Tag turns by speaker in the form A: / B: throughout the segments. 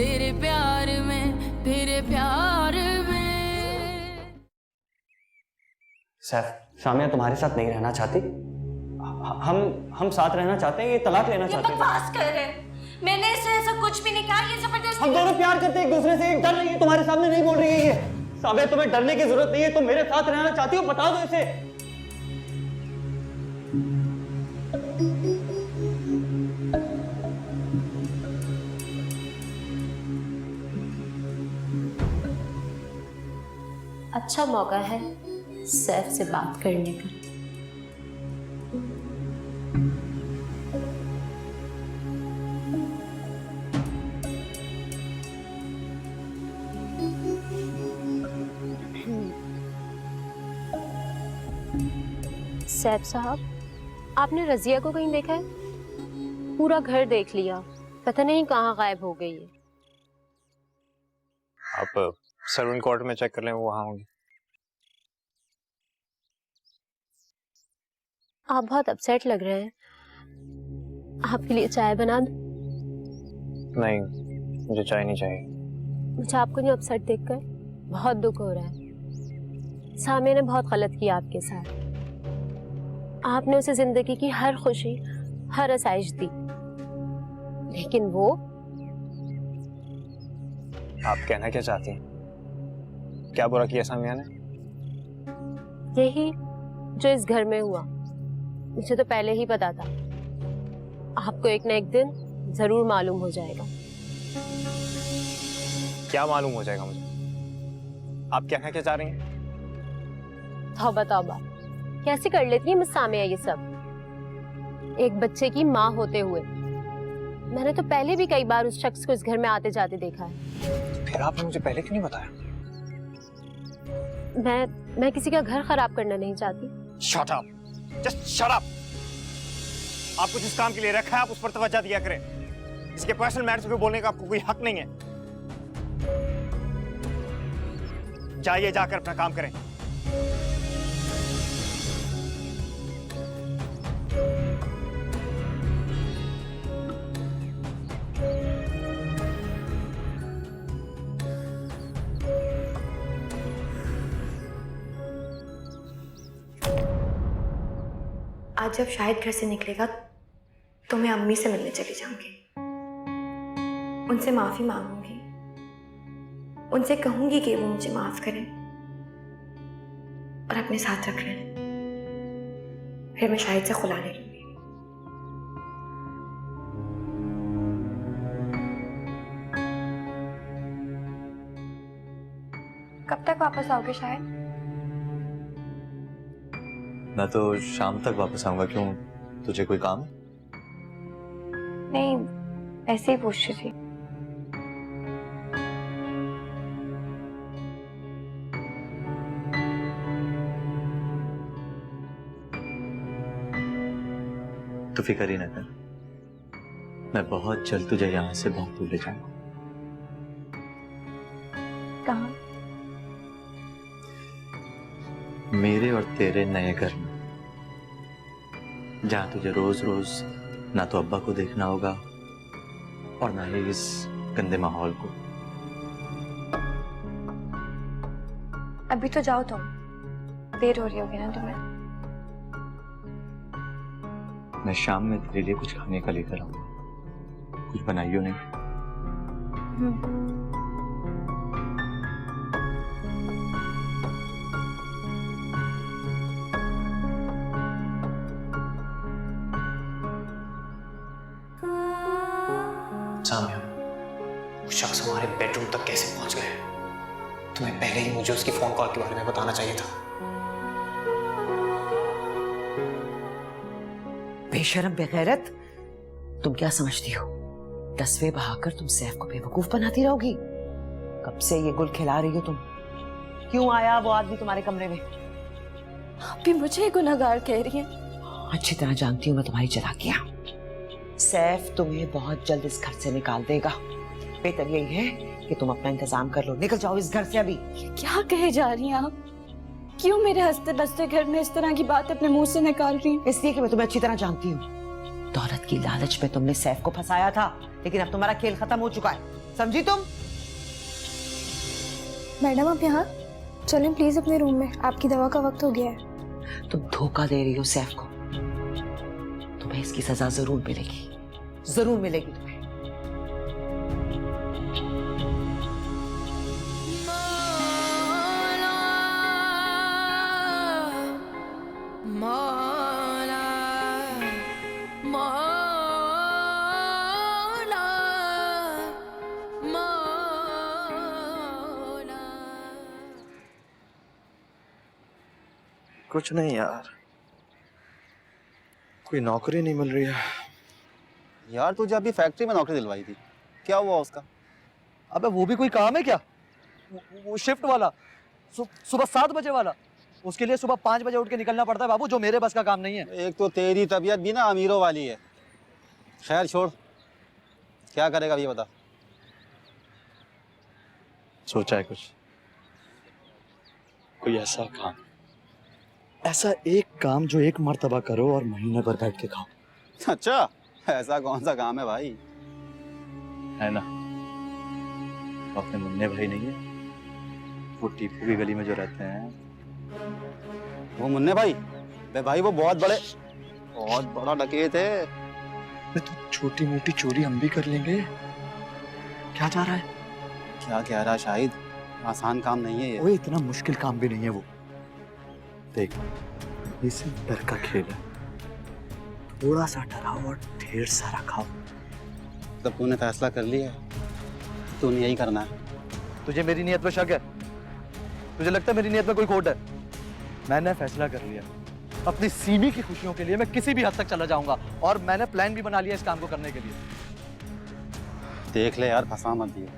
A: तेरे प्यार में, तेरे प्यार में।
B: सैफ, शामिया तुम्हारे साथ नहीं रहना चाहती। हम साथ रहना चाहते हैं, ये तलाक लेना चाहते हैं।
C: बकवास कर रहे हैं। मैंने इससे ऐसा कुछ भी नहीं कहा, ये जबरदस्ती।
B: हम दोनों प्यार करते हैं एक दूसरे से, डर रही है, तुम्हारे सामने नहीं बोल रही है ये। साबिया, तुम्हें डरने की जरूरत नहीं है, तुम मेरे साथ रहना चाहती हो, बता दो इसे।
C: अच्छा मौका है सैफ से बात करने का। सैफ साहब, आपने रजिया को कहीं देखा है? पूरा घर देख लिया, पता नहीं कहाँ गायब हो गई है।
D: आप सर्वेंट क्वार्टर में चेक कर लें, वो वहाँ होंगी।
C: आप बहुत अपसेट लग रहे हैं, आपके लिए चाय बना दूं?
D: नहीं, मुझे चाय नहीं चाहिए।
C: मुझे आपको नहीं अपसेट देखकर बहुत दुख हो रहा है। सामिया ने बहुत गलत किया आपके साथ। आपने उसे जिंदगी की हर खुशी, हर आसाइश दी, लेकिन वो।
D: आप कहना क्या चाहती हैं? क्या बुरा किया सामिया ने?
C: यही जो इस घर में हुआ, मुझे तो पहले ही पता था। आपको एक न एक दिन जरूर मालूम हो जाएगा।
D: क्या मालूम हो जाएगा मुझे? आप कहना क्या चाह रही हैं?
C: तौबा तौबा, कैसे कर लेती है मिस सामिया ये सब? एक बच्चे की माँ होते हुए मैंने तो पहले भी कई बार उस शख्स को इस घर में आते जाते देखा है।
D: फिर आपने मुझे पहले क्यों नहीं बताया?
C: मैं किसी का घर खराब करना नहीं चाहती।
D: Shut up! Just shut up! आपको जिस काम के लिए रखा है आप उस पर तवज्जो दिया करें। इसके पर्सनल मैटर्स पे बोलने का आपको कोई हक नहीं है। जाइए, जाकर अपना काम करें।
E: आज जब शाहिद घर से निकलेगा तो मैं अम्मी से मिलने चली जाऊंगी, उनसे माफी मांगूंगी, उनसे कहूंगी कि वो मुझे माफ करें और अपने साथ रख लें। फिर मैं शाहिद से खुला ले लूंगी। कब तक वापस आओगे शाहिद?
F: मैं तो शाम तक वापस आऊंगा। क्यों, तुझे कोई काम?
E: नहीं, ऐसे ही पूछ रही थी।
F: तो फिक्र ही न कर, मैं बहुत जल्द तुझे यहाँ से बहुत दूर ले जाऊंगा।
E: कहाँ?
F: मेरे और तेरे नए घर में, जहां तुझे रोज रोज ना तो अब्बा को देखना होगा और ना ही इस गंदे माहौल को।
E: अभी तो जाओ तुम, देर हो रही होगी ना तुम्हें।
F: मैं शाम में तेरे लिए कुछ खाने का लेकर आऊंगा, कुछ बनाइयो नहीं।
B: सामिया, वो शख्स हमारे बेडरूम तक कैसे पहुंच गए? तुम्हें पहले ही मुझे उसकी फोन कॉल के बारे में बताना चाहिए था।
G: बेशरम बेगैरत, तुम क्या समझती हो? तस्वीर बहाकर तुम सैफ को बेवकूफ बनाती रहोगी? कब से ये गुल खिला रही हो तुम? क्यों आया वो आदमी तुम्हारे कमरे में?
E: आप भी मुझे गुनहगार कह रही हैं?
G: अच्छी तरह जानती हूँ मैं तुम्हारी चालाकियां। सैफ तुम्हें बहुत जल्द इस घर से निकाल देगा। बेहतर यही है कि तुम अपना इंतजाम कर लो, निकल जाओ इस घर से अभी।
E: क्या कहे जा रही हैं आप? क्यों मेरे हंसते बसते घर में इस तरह की बात अपने मुंह से निकाल रही हैं?
G: इसलिए कि मैं तुम्हें अच्छी तरह जानती हूँ। दौलत की लालच में तुमने सैफ को फंसाया था, लेकिन अब तुम्हारा खेल खत्म हो चुका है। समझी तुम?
H: मैडम आप यहाँ चलें प्लीज अपने रूम में, आपकी दवा का वक्त हो गया है।
G: तुम धोखा दे रही हो सैफ को। तुम्हें इसकी सजा जरूर मिलेगी, जरूर मिलेगी तुम्हें।
A: मौला मौला मौला।
F: कुछ नहीं यार, कोई नौकरी नहीं मिल रही है।
I: यार तुझे अभी फैक्ट्री में नौकरी दिलवाई थी, क्या हुआ उसका?
J: अबे वो भी कोई काम है क्या? वो शिफ्ट वाला, सुबह 7 बजे वाला, उसके लिए सुबह 5 बजे उठ के निकलना पड़ता है बाबू, जो मेरे बस का काम नहीं है।
I: एक तो तेरी तबीयत भी ना अमीरों वाली है। खैर छोड़, क्या करेगा ये बता।
F: सोचा है कुछ, कोई ऐसा काम, ऐसा एक काम जो एक मर्तबा करो और महीने भर बैठ के खाओ।
I: अच्छा, ऐसा कौन सा काम है भाई?
F: है ना, अपने मुन्ने भाई नहीं है, वो टीपू की गली में जो रहते हैं।
I: वो मुन्ने भाई? बे भाई वो बहुत बड़ा डकैत है।
F: तो छोटी मोटी चोरी हम भी कर लेंगे, क्या जा रहा है?
I: क्या कह रहा है शाहिद, आसान काम नहीं है ये।
F: ओए इतना मुश्किल काम भी नहीं है वो। देख, ये सिर्फ डर का खेल है, थोड़ा सा डराओ और ढेर सारा खाओ।
I: तब तूने फैसला कर लिया है, तूने यही करना है।
J: तुझे मेरी नीयत पे शक है? तुझे लगता है मेरी नीयत में कोई खोट है? मैंने फैसला कर लिया, अपनी सीमी की खुशियों के लिए मैं किसी भी हद तक चला जाऊंगा, और मैंने प्लान भी बना लिया इस काम को करने के लिए।
I: देख ले यार, फंसा मत दियो।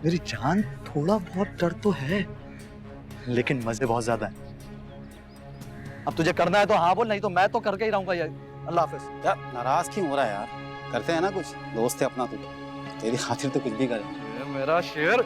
F: मेरी जान, थोड़ा बहुत डर तो है, लेकिन मजे बहुत ज्यादा है।
J: अब तुझे करना है तो हाँ बोल, नहीं तो मैं तो करके ही रहूंगा। ये अल्लाह हाफिज।
I: यार नाराज क्यों हो रहा है यार? करते हैं ना कुछ, दोस्त है अपना तू, तेरी खातिर तो कुछ भी करे।
J: मेरा शेर।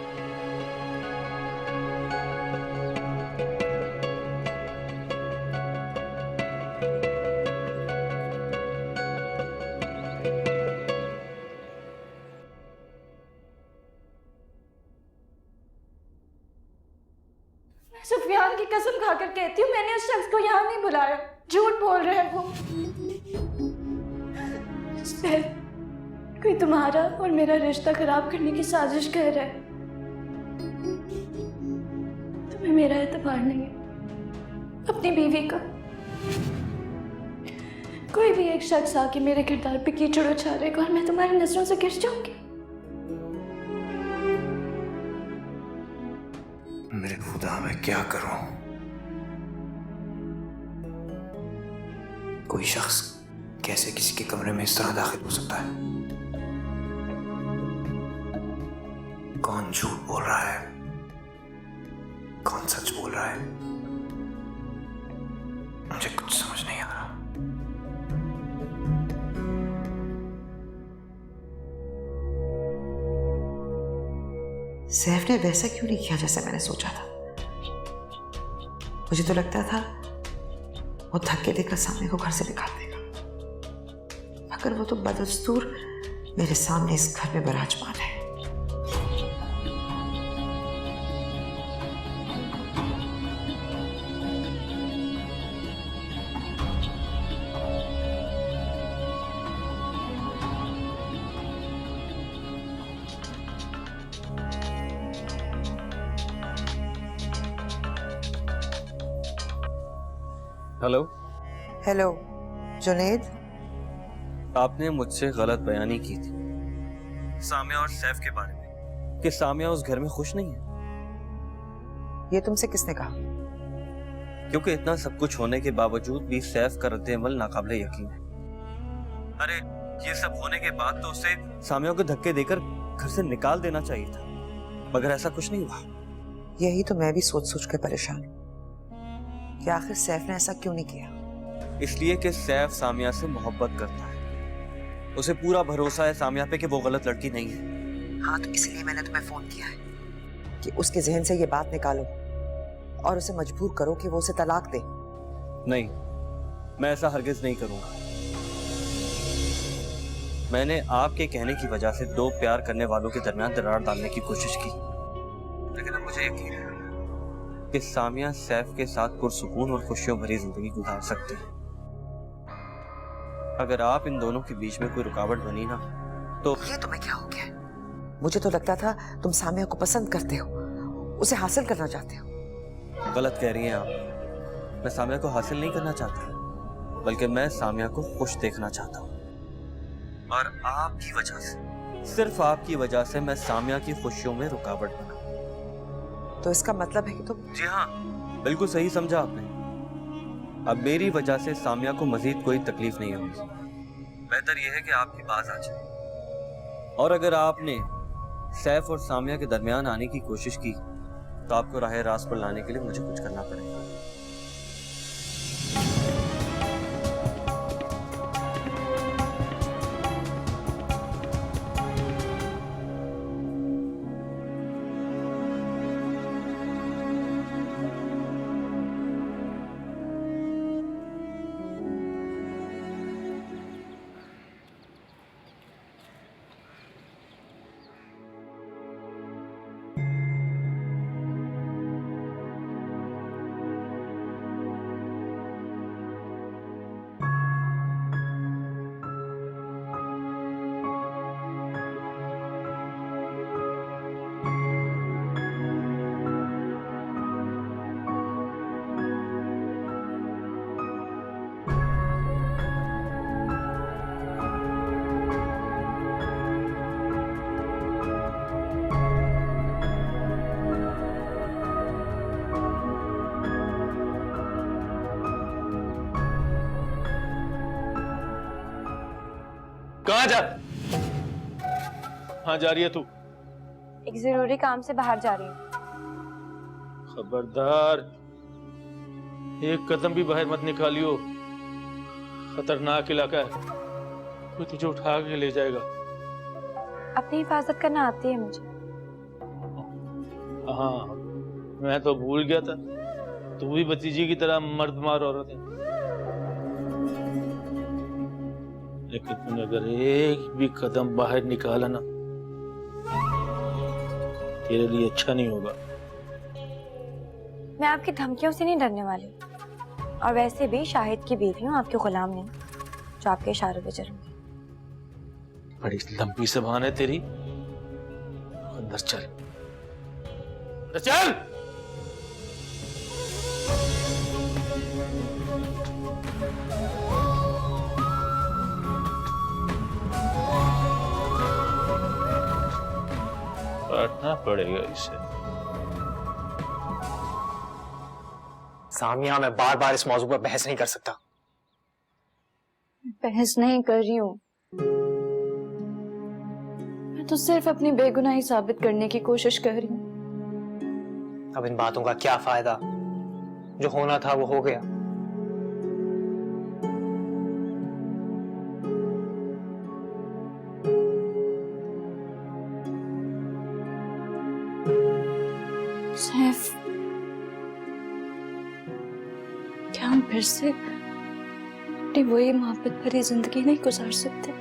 H: सुफियान की कसम खाकर कहती हूँ मैंने उस शख्स को यहाँ नहीं बुलाया, झूठ बोल रहे हैं वो। सैफ, कोई तुम्हारा और मेरा रिश्ता खराब करने की साजिश कर रहा है। तुम्हें मेरा एतबार नहीं है, अपनी बीवी का। कोई भी एक शख्स आके मेरे किरदार पे कीचड़ उछालेगा और मैं तुम्हारी नजरों से गिर जाऊंगी।
B: मेरे खुदा, मैं क्या करूं? कोई शख्स कैसे किसी के कमरे में इस तरह दाखिल हो सकता है? कौन झूठ बोल रहा है, कौन सच बोल रहा है? मुझे कुछ समझ नहीं आ रहा।
G: सैफ ने वैसा क्यों नहीं किया जैसे मैंने सोचा था? मुझे तो लगता था वो धक्के देकर सामने को घर से निकाल देगा, मगर वो तो बदस्तूर मेरे सामने इस घर में विराजमान है।
K: हेलो।
G: हेलो जुनैद,
K: आपने मुझसे गलत बयानी की थी सामिया और सैफ के बारे में, कि सामिया उस घर में खुश नहीं है।
G: ये तुमसे किसने कहा?
K: क्योंकि इतना सब कुछ होने के बावजूद भी सैफ का रद्द-ए-अमल नाकाबिले यकीन है। अरे ये सब होने के बाद तो उसे सामिया को धक्के देकर घर से निकाल देना चाहिए था, मगर ऐसा कुछ नहीं हुआ।
G: यही तो मैं भी सोच सोच के परेशान हूँ कि आखिर सैफ ने ऐसा क्यों नहीं किया।
K: इसलिए कि सैफ सामिया से मोहब्बत करता है, उसे पूरा भरोसा है सामिया पे कि वो गलत लड़की नहीं है।
G: हाँ, तो इसलिए मैंने तुम्हें फोन किया है कि उसके जहन से ये बात निकालो और उसे मजबूर करो कि वो उसे तलाक दे।
K: नहीं, मैं ऐसा हरगिज नहीं करूंगा। मैंने आपके कहने की वजह से दो प्यार करने वालों के दरमियान दरार डालने की कोशिश की, लेकिन अब मुझे यकीन है कि सामिया सैफ के साथ पुरसुकून और खुशियों भरी जिंदगी गुजार सकते हैं। अगर आप इन दोनों के बीच में कोई रुकावट बनी ना तो
G: ये तुम्हें क्या हो गया? मुझे तो लगता था तुम सामिया को पसंद करते हो, उसे हासिल करना चाहते हो।
K: गलत कह रही हैं आप। मैं सामिया को हासिल नहीं करना चाहता, बल्कि मैं सामिया को खुश देखना चाहता हूँ। और आपकी वजह से, सिर्फ आपकी वजह से मैं सामिया की खुशियों में रुकावट बना।
G: तो इसका मतलब है कि तुम...
K: जी हाँ, बिल्कुल सही समझा आपने। अब मेरी वजह से सामिया को मजीद कोई तकलीफ नहीं होगी। बेहतर यह है कि आपकी बात आ जाए। और अगर आपने सैफ और सामिया के दरमियान आने की कोशिश की तो आपको राह रास्त पर लाने के लिए मुझे कुछ करना पड़ेगा।
L: कहाँ जा? हाँ जा रही है तू?
H: एक जरूरी काम से बाहर जा रही हूँ।
L: खबरदार, एक कदम भी बाहर मत निकालियो। खतरनाक इलाका है, कोई तुझे उठा के ले जाएगा।
H: अपनी हिफाजत करना आती है मुझे।
L: हाँ, मैं तो भूल गया था, तू भी भतीजी की तरह मर्द मार औरत है। लेकिन तूने अगर एक भी कदम बाहर निकाला ना, तेरे लिए अच्छा नहीं होगा।
H: मैं आपकी धमकियों से नहीं डरने वाली, और वैसे भी शाहिद की बीवी हूँ, आपके गुलाम नहीं जो आपके इशारों पे चलूंगी।
L: बड़ी लंबी ज़बान है तेरी। अंदर चल, अंदर चल। काटना पड़ेगा इसे।
B: सामिया, मैं बार बार इस मौजू पर बहस नहीं कर सकता।
H: बहस नहीं कर रही हूँ, मैं तो सिर्फ अपनी बेगुनाही साबित करने की कोशिश कर रही हूँ।
B: अब इन बातों का क्या फायदा? जो होना था वो हो गया।
H: सैफ, क्या हम फिर से अपनी वही मोहब्बत भरी जिंदगी नहीं गुजार सकते?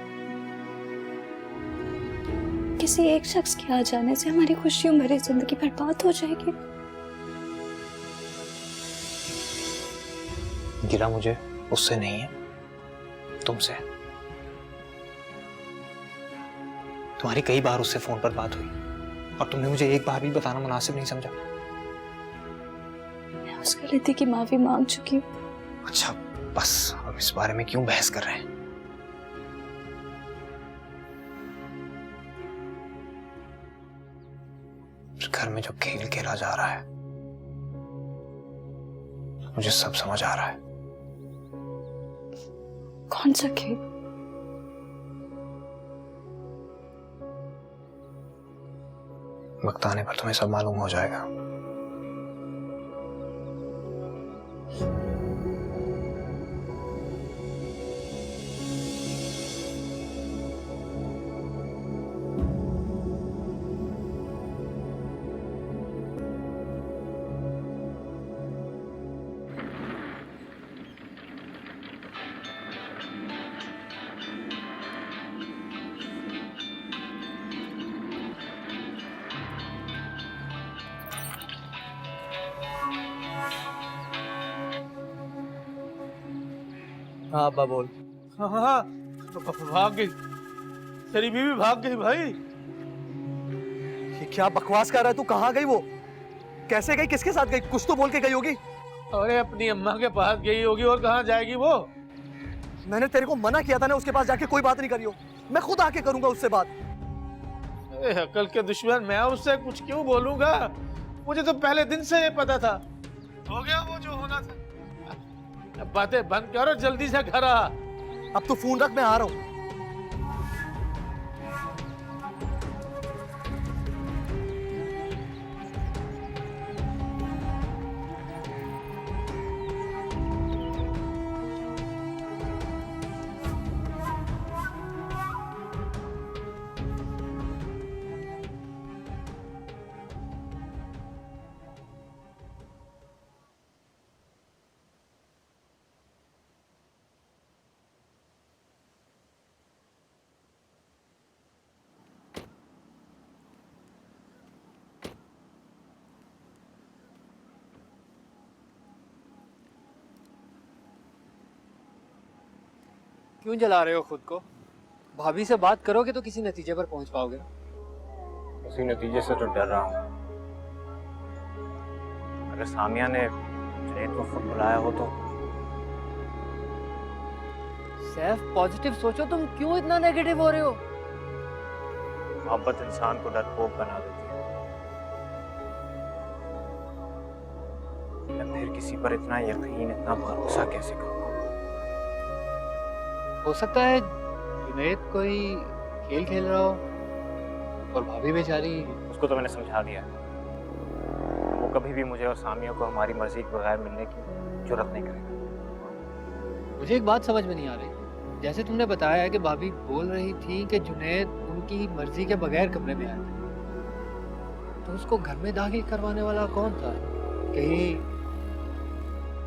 H: किसी एक शख्स के आ जाने से हमारी खुशियों भरी जिंदगी बर्बाद हो जाएगी।
B: गिला मुझे उससे नहीं है, तुमसे। तुम्हारी कई बार उससे फोन पर बात हुई और तुमने मुझे एक बार भी बताना मुनासिब नहीं समझा।
H: मैं उस गलती की माफी मांग चुकी हूँ।
B: अच्छा बस, अब इस बारे में क्यों बहस कर रहे हैं? घर में जो खेल खेला जा रहा है, मुझे सब समझ आ रहा है।
H: कौन सा खेल?
B: वक्त आने पर तुम्हें सब मालूम हो जाएगा।
J: हाँ अब्बा बोल।
L: हाँ हाँ, भाग गई, तेरी बीवी भाग गई भाई।
J: ये क्या बकवास कर रहा है तू? कहाँ गई वो? कैसे गई? किसके साथ गई? कुछ तो बोल के गई होगी।
L: अरे अपनी अम्मा के पास गई होगी, और कहाँ जाएगी वो?
J: मैंने तेरे को मना किया था ना उसके पास जाके कोई बात नहीं करियो। मैं खुद आके करूंगा उससे बात।
L: अरे अकल के दुश्मन, मैं उससे कुछ क्यों बोलूंगा? मुझे तो पहले दिन से ये पता था। हो गया वो जो होना था। अब बातें बंद करो, जल्दी से घर आ।
J: अब तो फोन रख, मैं आ रहा हूँ।
B: क्यों जला रहे हो खुद को? भाभी से बात करोगे तो किसी नतीजे पर पहुंच पाओगे।
D: उसी नतीजे से तो डर रहा हूँ। अगर सामिया ने जुनैद को खुद बुलाया हो तो।
B: सैफ पॉजिटिव सोचो, तुम क्यों इतना नेगेटिव हो रहे हो?
D: मोहब्बत इंसान को डरपोक बना देती है। मैं फिर किसी पर इतना यकीन, इतना भरोसा कैसे करूँ?
B: हो सकता है जुनैद कोई खेल खेल रहा हो और भाभी बेचारी।
D: उसको तो मैंने समझा दिया। वो कभी भी मुझे और सामिया को हमारी मर्जी के बगैर मिलने की जुर्रत नहीं करेगा।
B: मुझे एक बात समझ में नहीं आ रही। जैसे तुमने बताया कि भाभी बोल रही थी कि जुनैद उनकी मर्जी के बगैर कमरे में आया था, तो उसको घर में दाखिल करवाने वाला कौन था? कहीं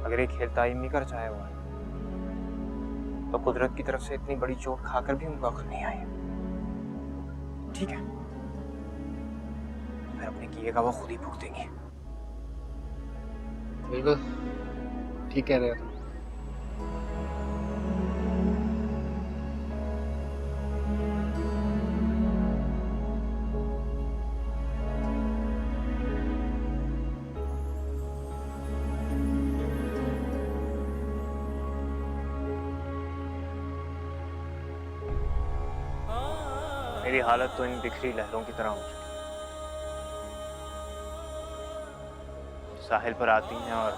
D: अगर ये खेल ताइम नहीं कर चाहे हुआ तो कुदरत की तरफ से इतनी बड़ी चोट खाकर भी उनको अकल नहीं आई। ठीक है, फिर अपने किए का वो खुद ही भुगतेंगे।
B: बिल्कुल ठीक कह रहे हो।
D: मेरी हालत तो इन बिखरी लहरों की तरह हो चुकी है। साहिल पर आती हैं और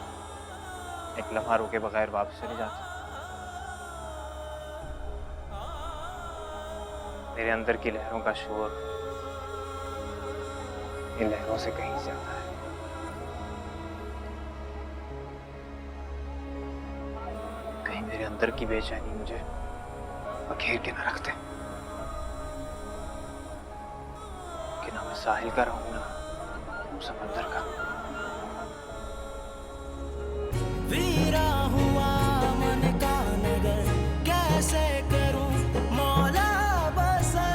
D: एक लम्हा रुके बगैर वापस चली जाती हैं। मेरे अंदर की लहरों का शोर इन लहरों से कहीं ज्यादा है। कहीं मेरे अंदर की बेचैनी मुझे घेर के न रखते, कि ना मैं साहिल का रहूं ना समंदर का।
M: वीरा हुआ मन का नगर, कैसे करूं मौला बसे।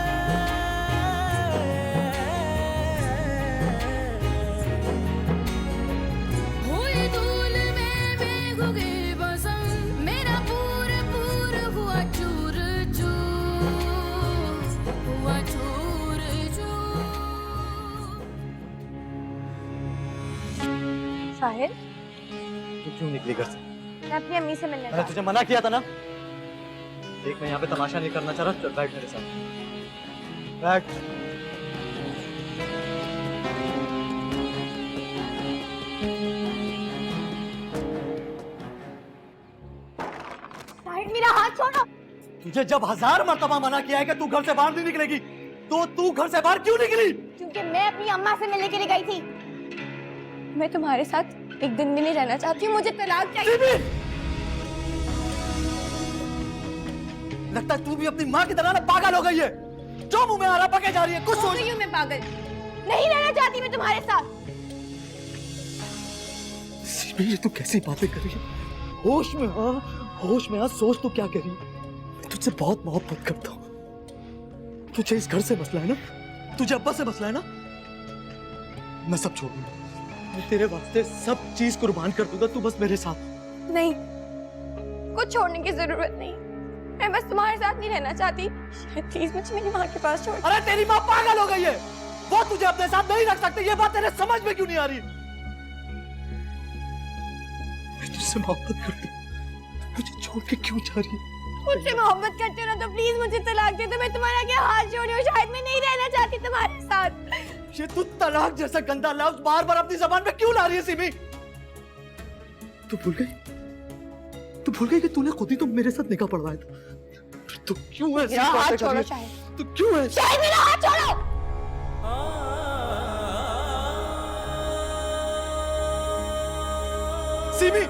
A: हुई धूल में बेगुगे बसम, मेरा पूर पूर हुआ चूर चूर, हुआ चूर चूर।
H: साहिल,
J: तू क्यों निकली घर से?
H: मैं अपनी अम्मी से मिलने
J: मैंने तुझे मना किया था ना। देख मैं यहाँ पे तमाशा नहीं करना चाह रहा। चल बैठ मेरे साथ, बैठ।
H: साहिल मेरा हाथ छोड़ो।
J: तुझे जब 1000 मर्तबा मना किया है कि तू घर से बाहर नहीं निकलेगी, तो तू घर से बाहर क्यों निकली?
H: क्योंकि मैं अपनी अम्मा से मिलने के लिए गई थी। मैं तुम्हारे साथ एक दिन भी नहीं रहना चाहती हूँ, मुझे तलाक चाहिए।
J: लगता है तू भी अपनी माँ की तरह ना पागल हो गई है। जो मुंह में आ रहा पके जा रही है। कुछ
H: हो गई हूँ मैं पागल, नहीं रहना चाहती मैं तुम्हारे साथ।
J: सीबी, ये तू कैसी बातें कर रही है? होश में आ, होश में आ। सोच तू क्या कर रही है। मैं तुझसे बहुत मोहब्बत करता हूँ। तुझे इस घर से मसला है ना, तुझे अब्बा से मसला है ना, मैं सब छोड़ दूंगा। मैं तेरे वास्ते सब चीज कुर्बान कर दूंगा, तू बस मेरे साथ।
H: नहीं, कुछ छोड़ने की जरूरत नहीं। मैं बस तुम्हारे साथ नहीं रहना चाहती। प्लीज मुझे मेरी माँ के पास छोड़।
J: अरे तेरी माँ पागल हो गई है, वो तुझे अपने साथ नहीं रख सकती। ये बात तेरे समझ में क्यों नहीं आ रही? मैं तुझसे मोहब्बत करती हूँ, मुझे छोड़ के क्यों जा रही है?
H: मुझसे मोहब्बत करते हो ना तो प्लीज मुझे तलाक दे दो। मैं तुम्हारे आगे हाथ जोड़ी हूँ, शायद मैं नहीं रहना चाहती तुम्हारे साथ।
J: ये तू तलाक जैसा गंदा लफ्ज बार बार अपनी जबान में क्यों ला रही है सिमी? तू भूल गई कि तूने खुद ही तो मेरे साथ निकाह पढ़वाया था। तू क्यों ऐसी
H: मेरा हाथ
J: बातें कर
H: छोड़ो
J: रही है?
H: शायद।
J: तू क्यों है?
H: शायद मेरा हाथ छोड़ो।
J: सिमी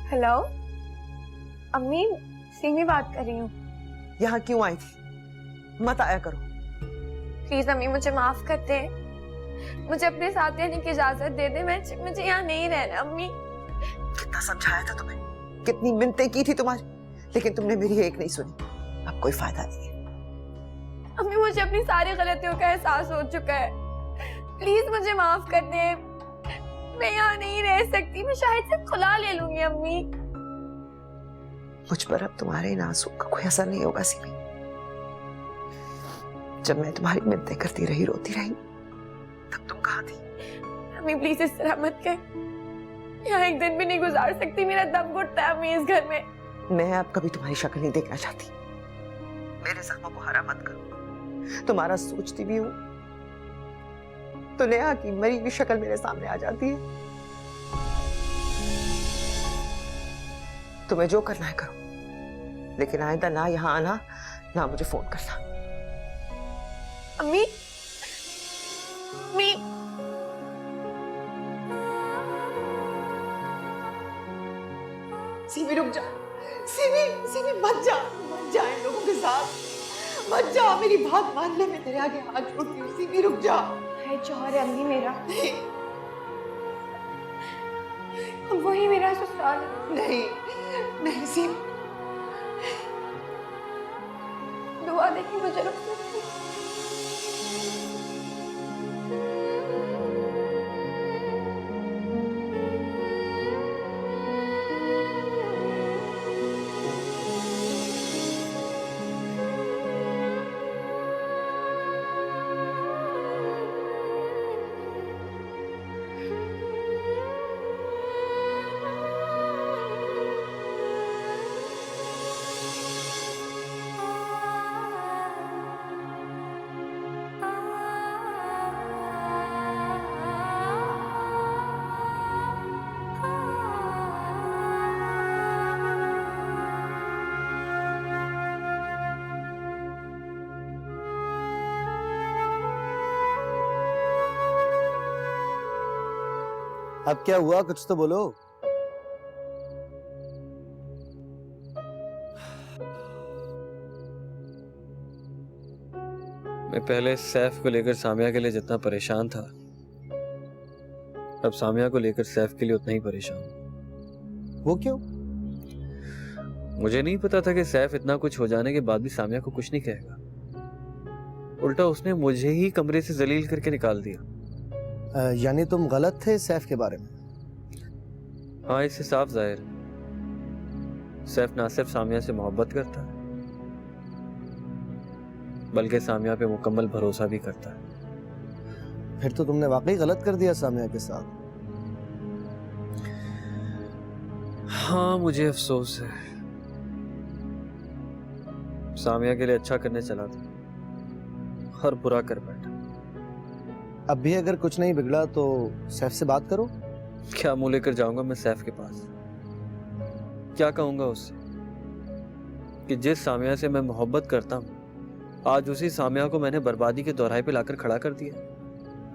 H: हेलो अम्मी, सिमी बात कर रही हूँ।
G: यहाँ क्यों आई थी? मत आया करो।
H: प्लीज अम्मी मुझे माफ कर दे, मुझे अपने साथ रहने की इजाजत दे दे। मुझे यहाँ नहीं रहना अम्मी।
G: कितना समझाया था तुम्हें, कितनी मिन्नतें की थी तुम्हारी, लेकिन तुमने मेरी एक नहीं सुनी। अब कोई फायदा नहीं है।
H: अम्मी मुझे अपनी सारी गलतियों का एहसास हो चुका है, प्लीज मुझे माफ कर दे। मैं यहाँ नहीं रह सकती, मैं शायद से खुला ले लूंगी अम्मी।
G: मुझ पर अब तुम्हारे इन आंसू का कोई असर नहीं होगा सिमी। जब मैं तुम्हारी मिन्नतें करती रही, रोती रही, तब तुम कहाँ थी?
H: अम्मी प्लीज इस तरह मत कह, यहाँ एक दिन भी नहीं गुजार सकती, मेरा दम घुटता है अम्मी इस घर में।
G: मैं अब कभी तुम्हारी शक्ल नहीं देखना चाहती। मेरे जख्मों को हरा मत करो। तुम्हारा सोचती भी हूँ तो नेहा की मरी हुई शक्ल मेरे सामने आ जाती है। तुम्हें जो करना है करो, लेकिन आइंदा ना यहाँ आना, ना मुझे फोन करना।
H: अम्मी, अम्मी,
G: सिमी रुक जा। सिमी मत जा इन लोगों के साथ, मत जा। मेरी बात मान ले, मैं तेरे आगे हाथ जोड़ती हूँ। सिमी रुक जा।
H: है जौहर है अम्मी मेरा, वही मेरा ससुराल है।
G: नहीं सिमी,
H: दुआ देखी मुझे रुक सकती।
I: अब क्या हुआ, कुछ तो बोलो।
K: मैं पहले सैफ को लेकर सामिया के लिए जितना परेशान था, अब सामिया को लेकर सैफ के लिए उतना ही परेशान हूं।
I: वो क्यों?
K: मुझे नहीं पता था कि सैफ इतना कुछ हो जाने के बाद भी सामिया को कुछ नहीं कहेगा। उल्टा उसने मुझे ही कमरे से जलील करके निकाल दिया।
I: यानी तुम गलत थे सैफ के बारे में?
K: हाँ, इससे साफ जाहिर है सैफ ना सिर्फ सामिया से मोहब्बत करता है, बल्कि सामिया पे मुकम्मल भरोसा भी करता है।
I: फिर तो तुमने वाकई गलत कर दिया सामिया के साथ।
K: हाँ, मुझे अफसोस है। सामिया के लिए अच्छा करने चला था और बुरा कर बैठा।
J: अब भी अगर कुछ नहीं बिगड़ा तो सैफ से बात करो।
K: क्या मुंह लेकर जाऊंगा मैं सैफ के पास? क्या कहूंगा उससे कि जिस सामिया से मैं मोहब्बत करता हूँ, आज उसी सामिया को मैंने बर्बादी के दौराहे पे लाकर खड़ा कर दिया।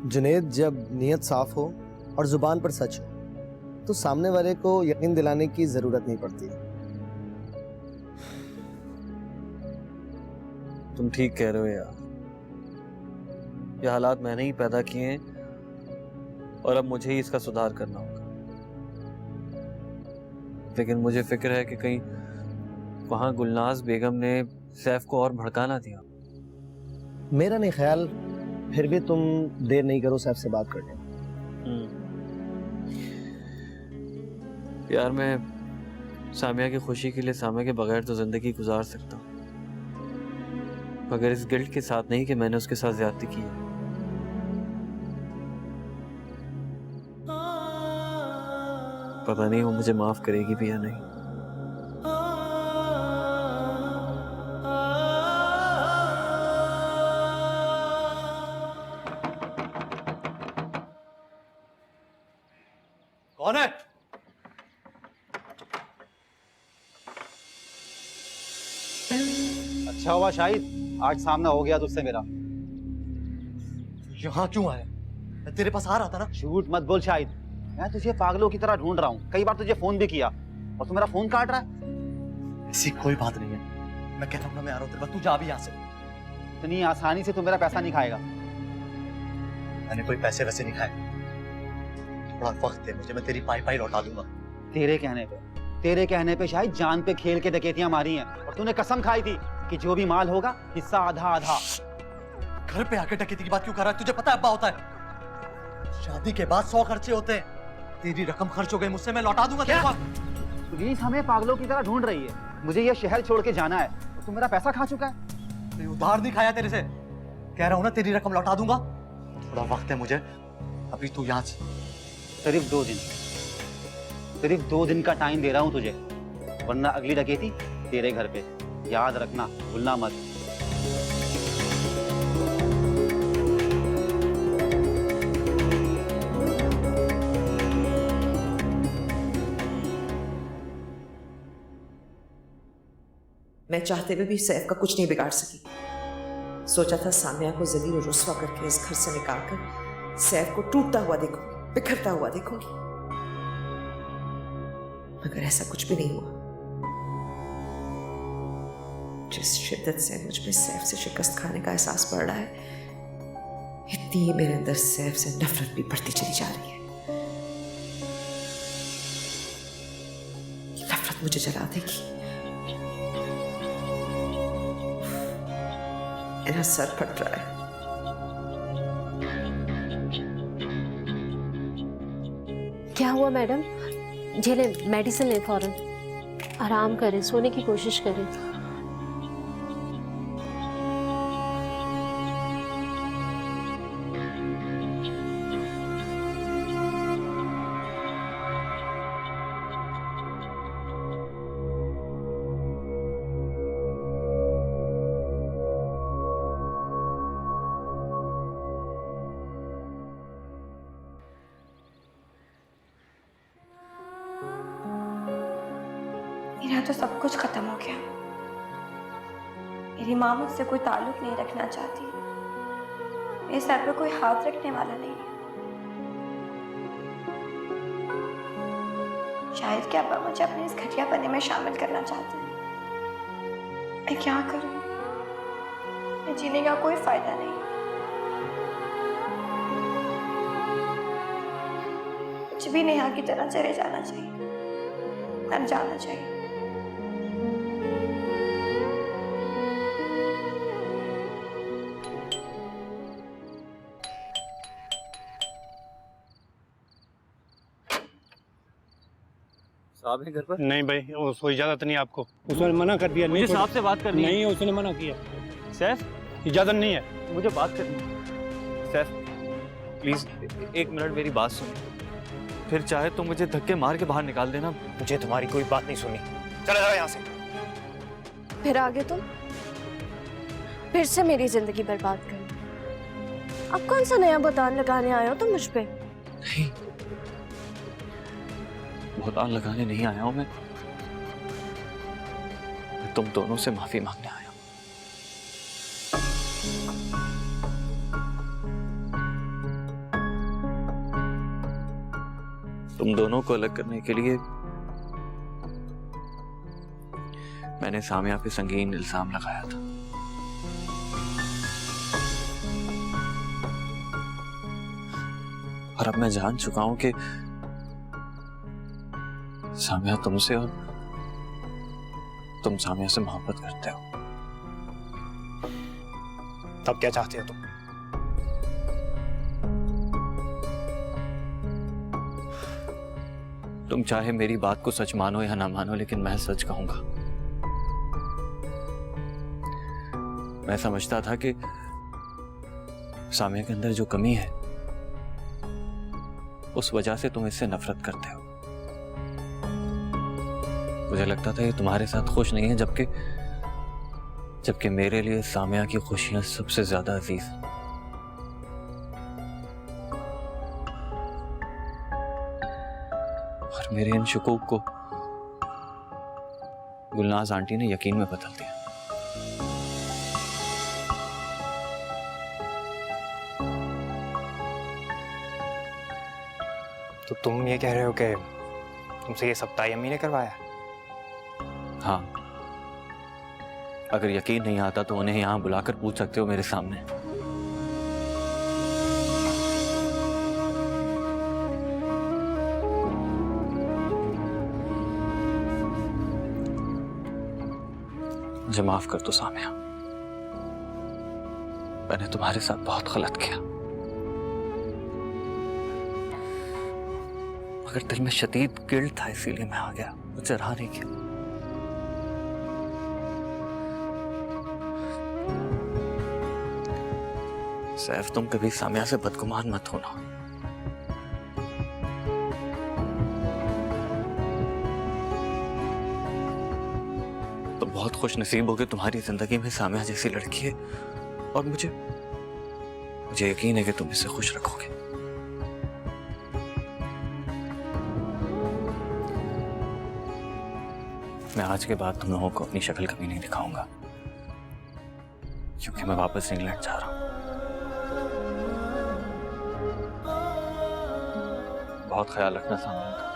J: जुनेद, जब नीयत साफ हो और जुबान पर सच हो तो सामने वाले को यकीन दिलाने की जरूरत नहीं पड़ती।
K: तुम ठीक कह रहे हो यार, ये हालात मैंने ही पैदा किए हैं और अब मुझे ही इसका सुधार करना होगा। लेकिन मुझे फिक्र है कि कहीं वहां गुलनाज बेगम ने सैफ को और भड़का ना दिया।
J: मेरा नहीं ख्याल, फिर भी तुम देर नहीं करो सैफ से बात करने।
K: यार मैं सामिया की खुशी के लिए सामिया के बगैर तो जिंदगी गुजार सकता हूँ, मगर इस गिल्ट के साथ नहीं कि मैंने उसके साथ ज्यादती की है। पता नहीं वो मुझे माफ करेगी भी या नहीं।
F: कौन है?
I: अच्छा हुआ शाहिद, आज सामना हो गया तुझसे मेरा।
F: यहाँ क्यों आया? मैं तेरे पास आ रहा था ना।
I: झूठ मत बोल शाहिद, मैं तुझे पागलों की तरह ढूंढ रहा हूँ। कई बार तुझे फोन भी किया और तू मेरा फोन काट रहा है।
F: ऐसी कोई बात नहीं है, मैं कहता हूँ ना मैं आ रहा हूँ तेरे पास, तू जा भी यहाँ से।
I: इतनी आसानी से तू मेरा पैसा नहीं खाएगा।
F: मैंने कोई पैसे वैसे नहीं खाए, थोड़ा वक्त दे मुझे, मैं तेरी पाई पाई लौटा दूंगा।
I: तेरे कहने पे शायद जान पे खेल के डकैतियां मारी हैं और तूने कसम खाई थी कि जो भी माल होगा हिस्सा आधा आधा।
F: घर पे आके डकैती की बात क्यों कर रहा है? तुझे पता है अब्बा होता है, शादी के बाद 100 खर्चे होते हैं। तेरी रकम खर्च हो गई मुझसे, मैं लौटा दूंगा तेरे पास।
I: पुलिस हमें पागलों की तरह ढूंढ रही है, मुझे ये शहर छोड़ के जाना है और तू मेरा पैसा खा चुका है।
F: उधार नहीं खाया तेरे से, कह रहा हूँ ना तेरी रकम लौटा दूंगा। थोड़ा वक्त है मुझे, अभी तू यहाँ से।
I: सिर्फ 2 दिन का टाइम दे रहा हूँ तुझे, वरना अगली डकैती तेरे घर पे। याद रखना, भूलना मत।
G: मैं चाहते हुए भी सैफ का कुछ नहीं बिगाड़ सकी। सोचा था सामिया को जलील और रुस्वा करके इस घर से निकालकर सैफ को टूटता हुआ देखूंगी, बिखरता हुआ देखूंगी, मगर ऐसा कुछ भी नहीं हुआ। जिस शिद्दत से मुझ में सैफ से शिकस्त खाने का एहसास बढ़ रहा है, इतनी ही मेरे अंदर सैफ से नफरत भी बढ़ती चली जा रही है। नफरत मुझे जला देगी। मेरा सर फट रहा है।
C: क्या हुआ मैडम? झेलें, मेडिसिन लें फौरन, आराम करें, सोने की कोशिश करें।
H: मेरा तो सब कुछ खत्म हो गया। मेरी माँ मुझसे कोई ताल्लुक नहीं रखना चाहती, मेरे सर पे कोई हाथ रखने वाला नहीं है। शायद क्या अब्बा मुझे अपने इस घटियापने में शामिल करना चाहते हैं। मैं क्या करूं? मैं जीने का कोई फायदा नहीं। कुछ भी नेहा की तरह चले जाना चाहिए, मर जाना चाहिए।
K: साहब है घर पर?
L: नहीं भाई, उसको इजाजत नहीं है आपको। उसने मना कर दिया।
K: मुझे साहब से बात करनी है।
L: नहीं, उसने मना किया।
K: सैफ,
L: इजाजत नहीं है।
K: मुझे बात करनी है। सैफ प्लीज 1 मिनट मेरी बात सुनो। फिर चाहे तो मुझे धक्के मार के बाहर निकाल देना।
D: मुझे तुम्हारी कोई बात नहीं सुननी। चले जाओ यहाँ से।
H: फिर आगे तुम फिर से मेरी जिंदगी बर्बाद करना। अब कौन सा नया बदान लगाने आए हो तुम मुझ पे?
K: नहीं, बदान लगाने नहीं आया हूं मैं तुम दोनों से माफी मांगने आया हूं। तुम दोनों को अलग करने के लिए मैंने सामिया पे संगीन इल्जाम लगाया था। और अब मैं जान चुका हूं कि सामिया तुमसे और तुम सामिया से मोहब्बत करते हो।
D: तब क्या चाहते हो तुम?
K: तुम चाहे मेरी बात को सच मानो या ना मानो, लेकिन मैं सच कहूंगा। मैं समझता था कि सामिया के अंदर जो कमी है उस वजह से तुम इससे नफरत करते हो। मुझे लगता था ये तुम्हारे साथ खुश नहीं है, जबकि मेरे लिए सामिया की खुशियां सबसे ज्यादा अजीज हैं। और मेरे इन शुकूक को गुलनाज आंटी ने यकीन में बदल दिया।
D: तो तुम ये कह रहे हो कि तुमसे ये सब ताई अम्मी ने करवाया?
K: हाँ, अगर यकीन नहीं आता तो उन्हें यहां बुलाकर पूछ सकते हो मेरे सामने। मुझे माफ कर दो सामिया, मैंने तुम्हारे साथ बहुत गलत किया, मगर दिल में शदीद गिल्ट था इसीलिए मैं आ गया, मुझे रहा नहीं किया। सैफ, तुम कभी सामिया से बदगुमान मत होना। तुम बहुत खुश नसीब हो कि तुम्हारी जिंदगी में सामिया जैसी लड़की है, और मुझे यकीन है कि तुम इसे खुश रखोगे। मैं आज के बाद तुम लोगों को अपनी शक्ल कभी नहीं दिखाऊंगा, क्योंकि मैं वापस इंग्लैंड जा रहा हूं। बहुत ख्याल रखना सामिया का।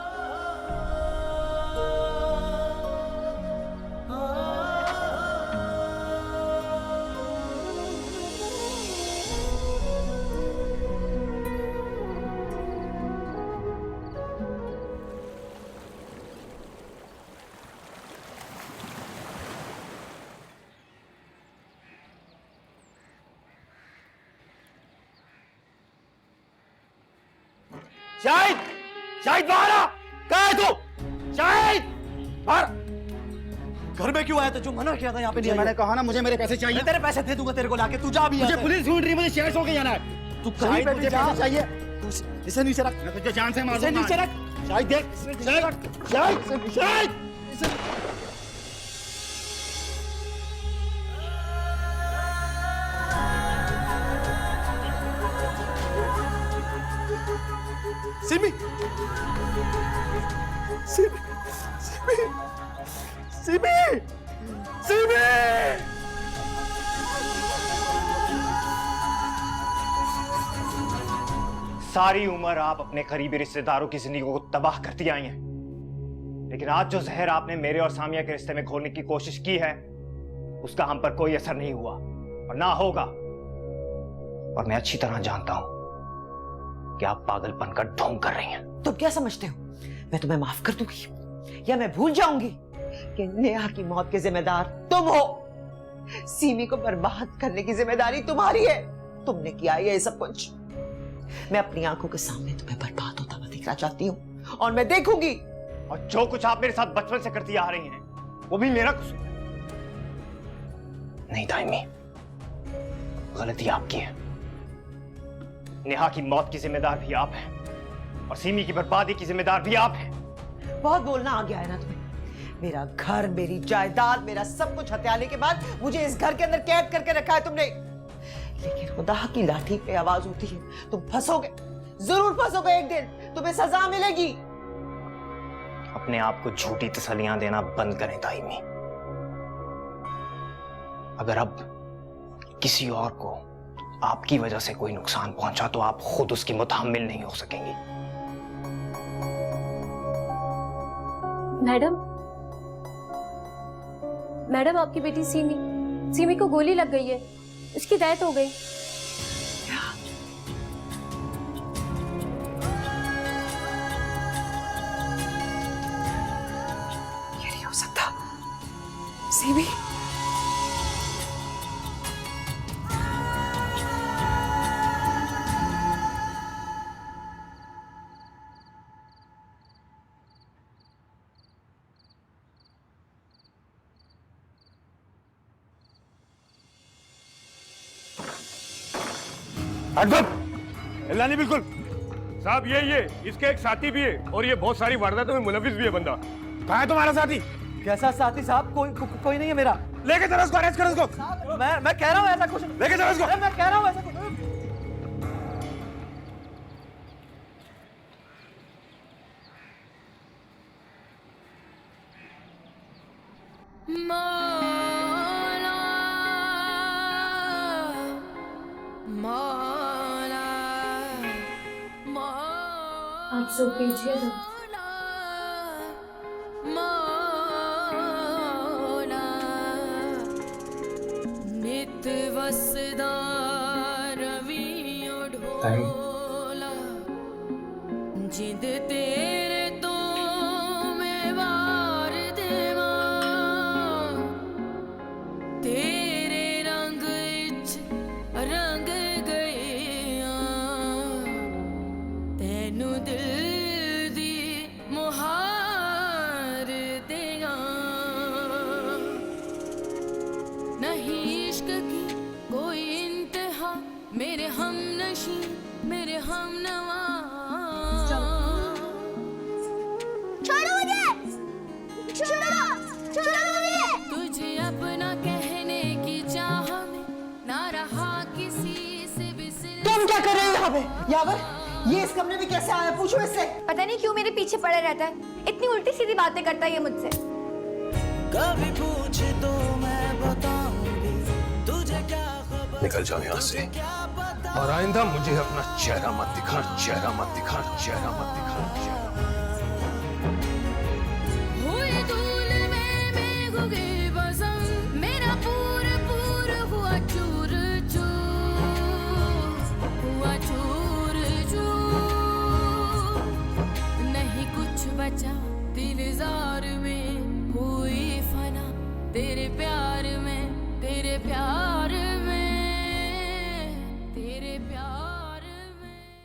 I: शाहिद! शाहिद बाहर आ! कहाँ है तू? शाहिद! बाहर!
J: घर में क्यों आया था? जो मना किया था यहाँ पे नहीं आया।
I: मैंने कहा ना मुझे मेरे पैसे चाहिए।
J: मैं तेरे पैसे दे दूंगा तेरे को लाके, तू जा भी।
I: मुझे पुलिस ढूंढ रही है, मुझे शहर छोड़ के जाना है।
J: तू कहीं पे भी जा।
I: पैसे चाहिए।
J: इसे नीचे रख।
I: मैं तुझे जान से मार
J: इसे
I: दूंगा।
J: नीचे रख।
I: शाहिद देख। शाहिद! शाहिद! शाहिद!
J: सिमी! सिमी! सिमी! सिमी! सिमी!
D: सारी उम्र आप अपने करीबी रिश्तेदारों की जिंदगी को तबाह करती आई हैं, लेकिन आज जो जहर आपने मेरे और सामिया के रिश्ते में घोलने की कोशिश की है, उसका हम पर कोई असर नहीं हुआ और ना होगा। और मैं अच्छी तरह जानता हूं कि आप पागलपन का ढोंग कर रही हैं।
G: तुम क्या समझते हो मैं तुम्हें माफ कर दूंगी या मैं भूल जाऊंगी कि नेहा की मौत के जिम्मेदार तुम हो? सीमी को बर्बाद करने की जिम्मेदारी तुम्हारी है। तुमने किया ये सब कुछ। मैं अपनी आंखों के सामने तुम्हें बर्बाद होता हुआ देखना चाहती हूँ और मैं देखूंगी।
D: और जो कुछ आप मेरे साथ बचपन से करती आ रही हैं वो भी मेरा कसूर है। नहीं दाइमी, गलती आपकी है। नेहा की मौत की जिम्मेदार भी आप हैं और सीमी की बर्बादी की जिम्मेदार भी आप हैं।
G: बहुत बोलना आ गया है ना तुम्हें। मेरा घर, मेरी जायदाद, मेरा सब कुछ हथियाने के बाद मुझे इस घर के अंदर कैद करके रखा है तुमने। लेकिन खुदा की लाठी पे आवाज होती है, तुम फंसोगे, जरूर फंसोगे एक दिन, तुम्हें सजा मिलेगी।
D: अपने आप को झूठी तसल्लियां देना बंद करें दाइमी। अगर अब किसी और को आपकी वजह से कोई नुकसान पहुंचा तो आप खुद उसकी मुतहम्मिल नहीं हो सकेंगी।
C: मैडम आपकी बेटी सीमी को गोली लग गई है, उसकी डेथ हो गई।
G: ये नहीं हो सकता। सीमी,
N: हिलना नहीं बिल्कुल। साहब ये इसके एक साथी भी है और ये बहुत सारी वारदातों में मुलविस भी है बंदा। कहाँ है तुम्हारा साथी?
J: कैसा साथी साहब? कोई नहीं है मेरा।
N: लेके चलो उसको, अरेस्ट करो उसको।
J: मैं कह रहा हूँ ऐसा कुछ।
N: लेके चलो उसको।
J: मैं कह रहा हूँ ऐसा कुछ।
A: मौला मौला
C: आप सो कीजिए ना।
A: मौला नित वसदा रवि ढोला जिंद तेरे तो मैं वार देवा तेरे रंग इच रंग गए तेनू दिल दी मुहार देगा नहीं इश्क की कोई इंतहा मेरे हम नशी मेरे हम नवा
H: छोड़ो मुझे, छोड़ो, छोड़ो मुझे।
A: तुझे अपना कहने की चाह में ना रहा किसी से भी सिल
G: तुम क्या कर रहे हो यहाँ पे? यावर, ये इस कमरे में कैसे आया? पूछो इससे।
H: पता नहीं क्यों मेरे पीछे पड़ा रहता है, इतनी उल्टी सीधी बातें करता है ये मुझसे।
M: कभी पूछ तो मैं बताऊंगी तुझे क्या खबर।
N: निकल जाओ यहाँ से और आइंदा मुझे अपना चेहरा मत दिखा, चेहरा मत दिखा, चेहरा मत दिखा, चेहरा मत दिखा।